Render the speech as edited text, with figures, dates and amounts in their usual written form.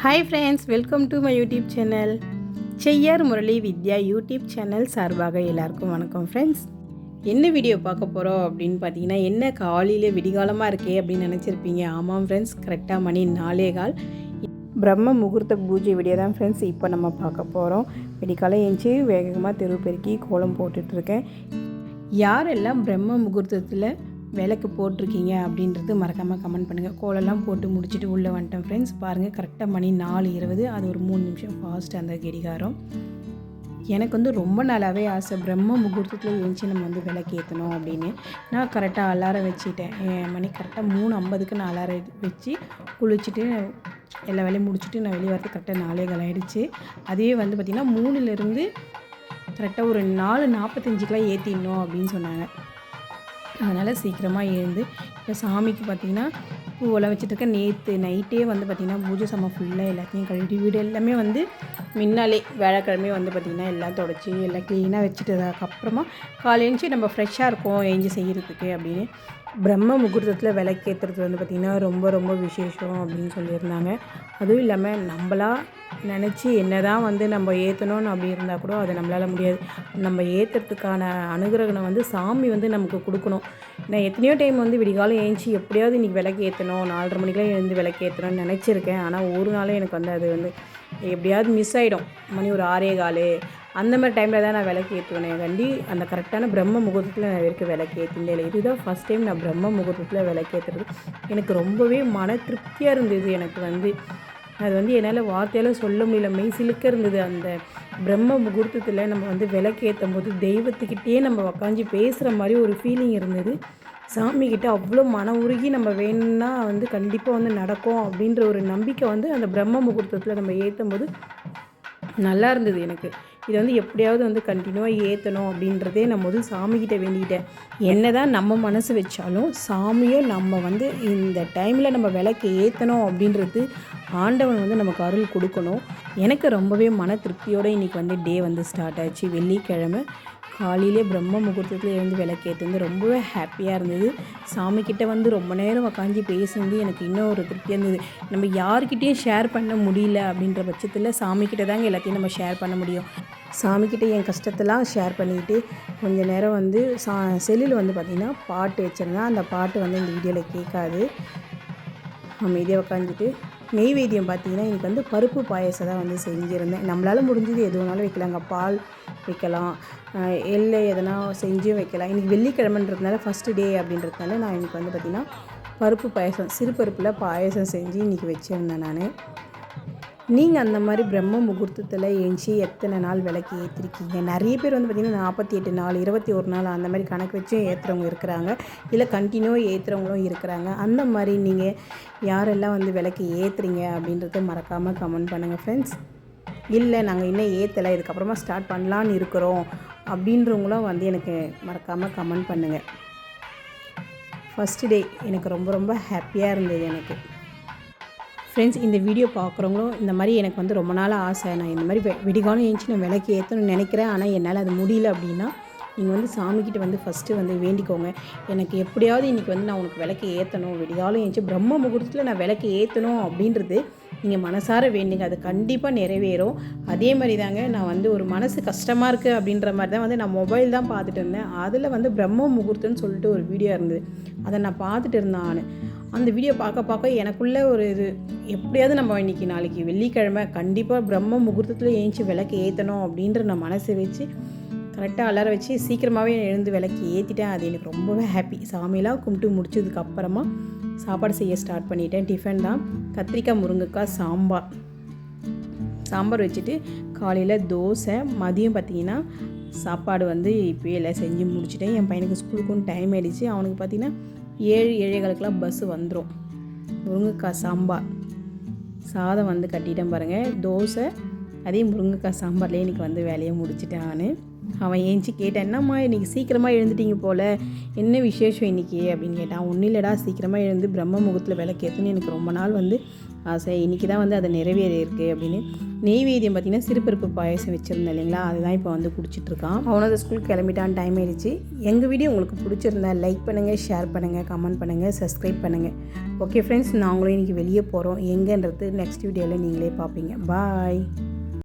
Hi friends, welcome to my YouTube channel. Cheyyar Murali Vidya YouTube channel சார்பாக எல்லாருக்கும் வணக்கம் friends. என்ன வீடியோ பார்க்க போகிறோம் அப்படின்னு பார்த்தீங்கன்னா, என்ன காலையில் விடிகாலமாக இருக்கே அப்படின்னு நினச்சிருப்பீங்க. ஆமாம் ஃப்ரெண்ட்ஸ், கரெக்டாக மணி 4:15 பிரம்ம முகூர்த்த பூஜை வீடியோ தான் ஃப்ரெண்ட்ஸ் இப்போ நம்ம பார்க்க போகிறோம். விடிகாலம் ஏஞ்சி வேகமாக தெரு பெருக்கி கோலம் போட்டுட்ருக்கேன். யாரெல்லாம் பிரம்ம முகூர்த்தத்தில் விளக்கு போட்டிருக்கீங்க அப்படின்றது மறக்காமல் கமெண்ட் பண்ணுங்கள். கோலெல்லாம் போட்டு முடிச்சுட்டு உள்ளே வந்துட்டேன் ஃப்ரெண்ட்ஸ். பாருங்கள், கரெக்டாக மணி 4:20. அது ஒரு 3 நிமிஷம் ஃபாஸ்ட் அந்த கடிகாரம். எனக்கு ரொம்ப நாளாகவே ஆசை, பிரம்ம முகூர்த்தத்தில் எழுந்துச்சி நம்ம விளக்கு ஏற்றணும் அப்படின்னு. நான் கரெக்டாக அலாரம் வச்சுட்டேன். மணி கரெக்டாக 3:50க்கு நான் அலாரம் வச்சு குளிச்சுட்டு எல்லா வேலையும் முடிச்சுட்டு நான் வெளியே வரது கரெக்டாக 4:15 ஆகிடுச்சு. அதுவே பார்த்திங்கன்னா 3லேருந்து கரெக்டாக ஒரு 4:45க்கெலாம் ஏற்றிடணும் அப்படின்னு சொன்னாங்க. அதனால் சீக்கிரமாக எழுந்து இப்போ சாமிக்கு பார்த்திங்கன்னா பூவெல்லாம் வச்சுட்டுருக்கேன். நேற்று நைட்டே பார்த்திங்கன்னா பூஜை சாமான் ஃபுல்லாக எல்லாத்தையும் கழுவி வீடு எல்லாமே முன்னாலே வியாழக்கிழமையே பார்த்திங்கன்னா எல்லாம் தொடச்சி எல்லாம் க்ளீனாக வச்சுட்டதுக்கப்புறமா காலையிலேருந்து நம்ம ஃப்ரெஷ்ஷாக இருக்கும் எழுஞ்சி செய்கிறதுக்கு அப்படின்னு. பிரம்ம முகூர்த்தத்தில் விளக்கேற்றுறது பார்த்திங்கன்னா ரொம்ப ரொம்ப விசேஷம் அப்படின்னு சொல்லியிருந்தாங்க. அதுவும் இல்லாமல் நம்மளா நினச்சி என்ன தான் நம்ம ஏற்றணும்னு அப்படி இருந்தால் கூட அதை நம்மளால் முடியாது. நம்ம ஏற்றுறதுக்கான அனுகிரகம் சாமி நமக்கு கொடுக்கணும். நான் எத்தனையோ டைம் விடிகாலம் ஏஞ்சி எப்படியாவது இன்றைக்கி விளக்கு ஏற்றணும், 4:30 மணிக்கெலாம் எழுந்து விளக்கு ஏற்றணும்னு நினச்சிருக்கேன். ஆனால் ஒரு நாளே எனக்கு அது எப்படியாவது மிஸ் ஆகிடும். மணி ஒரு 6:15 அந்த மாதிரி டைமில் தான் நான் விளக்கு ஏற்றுவேன். கண்டி அந்த கரெக்டான பிரம்ம முகூர்த்தத்தில் நான் வரைக்கும் விளக்கு ஏற்றினே. இதுதான் ஃபஸ்ட் டைம் நான் பிரம்ம முகூர்த்தத்தில் விளக்கு ஏற்றுறது. எனக்கு ரொம்பவே மன திருப்தியாக இருந்தது. எனக்கு அது என்னால் வார்த்தையால் சொல்ல முடியல, மெய் சிலுக்க இருந்தது. அந்த பிரம்ம முகூர்த்தத்தில் நம்ம விளக்கு ஏற்றும் போது தெய்வத்துக்கிட்டே நம்ம உக்காஞ்சி பேசுகிற மாதிரி ஒரு ஃபீலிங் இருந்தது. சாமிக்கிட்ட அவ்வளோ மன உருகி நம்ம வேணும்னா கண்டிப்பாக நடக்கும் அப்படின்ற ஒரு நம்பிக்கை அந்த பிரம்ம முகூர்த்தத்தில் நம்ம ஏற்றும் போது நல்லா இருந்தது. எனக்கு இதை எப்படியாவது கண்டினியூவாக ஏற்றணும் அப்படின்றதே நான் சாமிக்கிட்ட வேண்டிக்கிட்டேன். என்ன தான் நம்ம மனசு வச்சாலும் சாமியோ நம்ம இந்த டைமில் நம்ம விளக்கு ஏற்றணும் அப்படின்றது ஆண்டவன் நமக்கு அருள் கொடுக்கணும். எனக்கு ரொம்பவே மன திருப்தியோடு இன்றைக்கி டே ஸ்டார்ட் ஆச்சு. வெள்ளிக்கிழமை காலையிலே பிரம்ம முகூர்த்தத்தில் எழுந்து விளக்கேற்று ரொம்பவே ஹாப்பியாக இருந்தது. சாமிக்கிட்ட ரொம்ப நேரம் உக்காஞ்சி பேசுனது எனக்கு இன்னும் ஒரு திருப்தியாக இருந்தது. நம்ம யார்கிட்டையும் ஷேர் பண்ண முடியல அப்படின்ற பட்சத்தில் சாமிக்கிட்ட தாங்க எல்லாத்தையும் நம்ம ஷேர் பண்ண முடியும். சாமிக்கிட்ட என் கஷ்டத்தெல்லாம் ஷேர் பண்ணிக்கிட்டு கொஞ்சம் நேரம் செல்லில் பார்த்திங்கன்னா பாட்டு வச்சுருந்தேன். அந்த பாட்டு இந்த வீடியோவில் கேட்காது. அமைதியாக உட்காந்துட்டு நெய்வேத்தியம் பார்த்திங்கன்னா எனக்கு பருப்பு பாயசம் தான் செஞ்சுருந்தேன். நம்மளால் முடிஞ்சது எது வேணாலும் வைக்கலாங்க. பால் வைக்கலாம், எள்ளை எதனா செஞ்சும் வைக்கலாம். இன்றைக்கி வெள்ளிக்கிழமைன்றதுனால ஃபஸ்ட்டு டே அப்படின்றதுனால நான் இன்றைக்கி பார்த்திங்கன்னா பருப்பு பாயசம், சிறு பருப்பில் பாயசம் செஞ்சு இன்றைக்கி வச்சுருந்தேன் நான். நீங்கள் அந்த மாதிரி பிரம்ம முகூர்த்தத்தில் எழுந்துச்சி எத்தனை நாள் விளக்கு ஏற்றிருக்கீங்க? நிறைய பேர் பார்த்திங்கன்னா 48 நாள், 21 நாள் அந்த மாதிரி கணக்கு வச்சும் ஏற்றுறவங்க இருக்கிறாங்க. இல்லை கண்டினியூவாக ஏற்றுறவங்களும் இருக்கிறாங்க. அந்த மாதிரி நீங்கள் யாரெல்லாம் விளக்கு ஏற்றுறீங்க அப்படின்றத மறக்காமல் கமெண்ட் பண்ணுங்கள் ஃப்ரெண்ட்ஸ். இல்லை நாங்கள் இன்னும் ஏற்றலை, இதுக்கப்புறமா ஸ்டார்ட் பண்ணலான்னு இருக்கிறோம் அப்படின்றவங்களும் எனக்கு மறக்காமல் கமெண்ட் பண்ணுங்கள். ஃபஸ்ட்டு டே எனக்கு ரொம்ப ரொம்ப ஹாப்பியாக இருந்தது எனக்கு. ஃப்ரெண்ட்ஸ், இந்த வீடியோ பார்க்குறவங்களும் இந்த மாதிரி எனக்கு ரொம்ப நாள் ஆசை, நான் இந்த மாதிரி விடிகாலம் ஏஞ்சி நான் விளக்கு ஏற்றணும்னு நினைக்கிறேன், ஆனால் என்னால் அது முடியல அப்படின்னா நீங்கள் சாமிக்கிட்ட ஃபஸ்ட்டு வேண்டிக்கோங்க. எனக்கு எப்படியாவது இன்றைக்கி நான் உனக்கு விளக்கு ஏற்றணும், விடிகாலம் ஏஞ்சி பிரம்ம முகூர்த்தத்தில் நான் விளக்கு ஏற்றணும் அப்படின்றது நீங்கள் மனசார வேண்டுங்க. அது கண்டிப்பாக நிறைவேறும். அதே மாதிரி தாங்க நான் ஒரு மனசு கஷ்டமாக இருக்குது அப்படின்ற மாதிரி தான் நான் மொபைல் தான் பார்த்துட்டு இருந்தேன். அதில் பிரம்ம முகூர்த்தம்னு சொல்லிட்டு ஒரு வீடியோ இருந்தது. அதை நான் பார்த்துட்டு இருந்தேன். அந்த வீடியோ பார்க்க எனக்குள்ளே ஒரு இது, எப்படியாவது நம்ம இன்றைக்கி நாளைக்கு வெள்ளிக்கிழமை கண்டிப்பாக பிரம்ம முகூர்த்தத்தில் ஏஞ்சி விளக்கு ஏற்றணும் அப்படின்ற நான் மனசை வச்சு கரெக்டாக அலாரம் வச்சு சீக்கிரமாகவே எழுந்து விளக்கு ஏற்றிட்டேன். அது எனக்கு ரொம்பவே ஹாப்பி. சாமியெல்லாம் கும்பிட்டு முடிச்சதுக்கப்புறமா சாப்பாடு செய்ய ஸ்டார்ட் பண்ணிட்டேன். டிஃபன் தான் கத்திரிக்காய் முருங்கைக்காய் சாம்பார் வச்சுட்டு காலையில் தோசை, மதியம் பார்த்திங்கன்னா சாப்பாடு இப்போயே எல்லாம் செஞ்சு முடிச்சுட்டேன். என் பையனுக்கு ஸ்கூலுக்கும் டைம் ஆகிடுச்சு. அவனுக்கு பார்த்திங்கன்னா 7:15 பஸ்ஸு வந்துடும். முருங்கைக்காய் சாம்பார் சாதம் கட்டிட்டேன் பாருங்கள். தோசை அதே முருங்கைக்காய் சாம்பார்லேயே இன்றைக்கி வேலையை முடிச்சிட்டேன் நான். அவன் ஏஞ்சி கேட்டேன், என்னம்மா இன்றைக்கி சீக்கிரமாக எழுந்துட்டீங்க போல், என்ன விசேஷம் இன்றைக்கி அப்படின்னு கேட்டான். ஒன்றும் இல்லைடா, சீக்கிரமாக எழுந்து பிரம்ம முகூர்த்தத்தில் விளக்கேற்றுன்னு எனக்கு ரொம்ப நாள் ஆசை. இன்றைக்கி தான் வந்து அது நிறைவேறியிருக்கு அப்படின்னு. நெய்வேத்தியம் பார்த்திங்கன்னா சிறுபருப்பு பாயசம் வச்சுருந்தேன் இல்லைங்களா, அதுதான் இப்போ வந்து குடிச்சிட்ருக்கான். அவனது ஸ்கூலுக்கு கிளம்பிட்டான், டைம் ஆயிடுச்சு. எங்கள் வீடியோ உங்களுக்கு பிடிச்சிருந்தா லைக் பண்ணுங்கள், ஷேர் பண்ணுங்கள், கமெண்ட் பண்ணுங்கள், சப்ஸ்கிரைப் பண்ணுங்கள். ஓகே ஃப்ரெண்ட்ஸ், நாங்களும் இன்றைக்கி வெளியே போகிறோம். எங்கன்றது நெக்ஸ்ட் வீடியோவில் நீங்களே பார்ப்பீங்க. பாய்.